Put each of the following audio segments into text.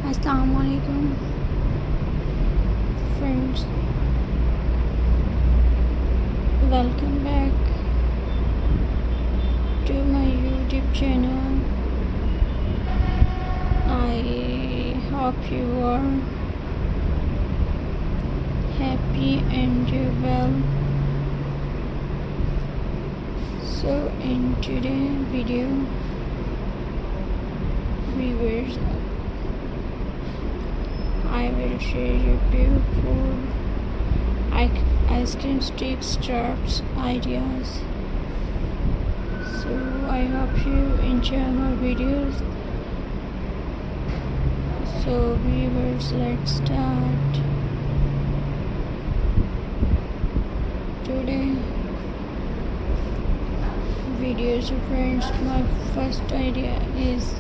Assalamu alaikum friends, welcome back to my YouTube channel. I hope you are happy and well. So in today's video, viewers, I will share you beautiful ice cream stick starts ideas. So I hope you enjoy my videos. So viewers, let's start. Today videos, friends, my first idea is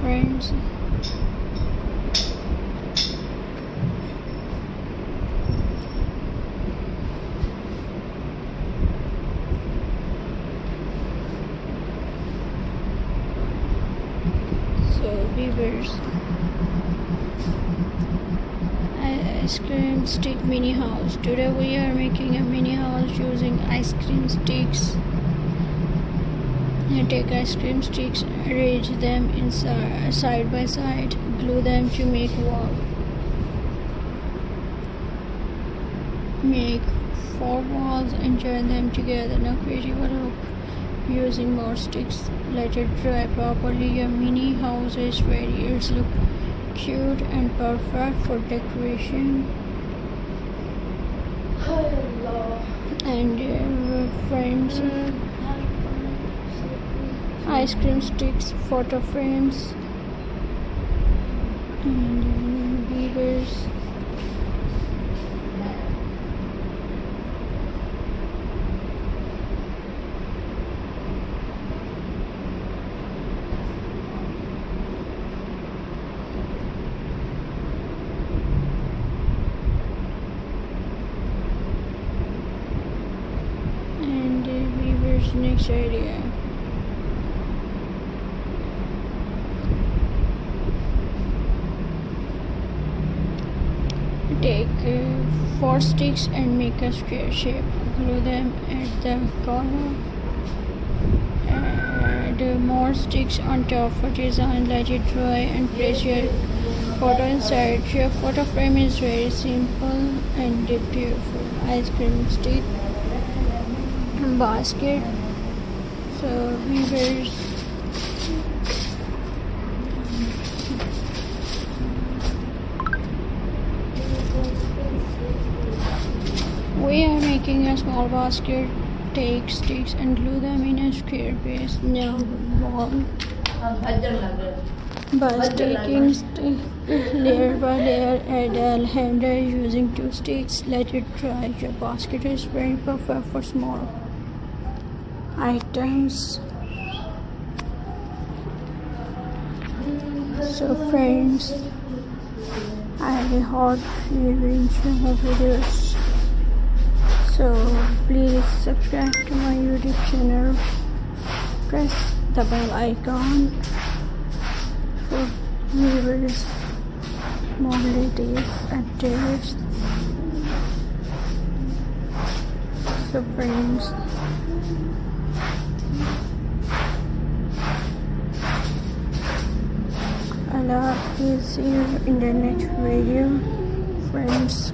friends, so viewers, ice cream stick mini house. Today we are making a mini house using ice cream sticks. Take ice cream sticks, arrange them inside, side by side, glue them to make wall. Make 4 walls and join them together. Now create a look using more sticks. Let it dry properly. Your mini house is ready. It's look cute and perfect for decoration. And friends, ice cream sticks, photo frames, and beavers. And beavers, next idea. Take 4 sticks and make a square shape. Glue them at the corner. Add more sticks on top for design. Let it dry and place your photo inside. Your photo frame is very simple and beautiful. Ice cream stick basket. So viewers, we are making a small basket. Take sticks and glue them in a square base. Now wall by taking layer by layer, add a handle using 2 sticks. Let it dry. Your basket is very perfect for small items. So friends, I hope you will enjoy my videos. So please subscribe to my YouTube channel. Press the bell icon for viewers more latest updates. So friends, Allah will see you in the next video, friends.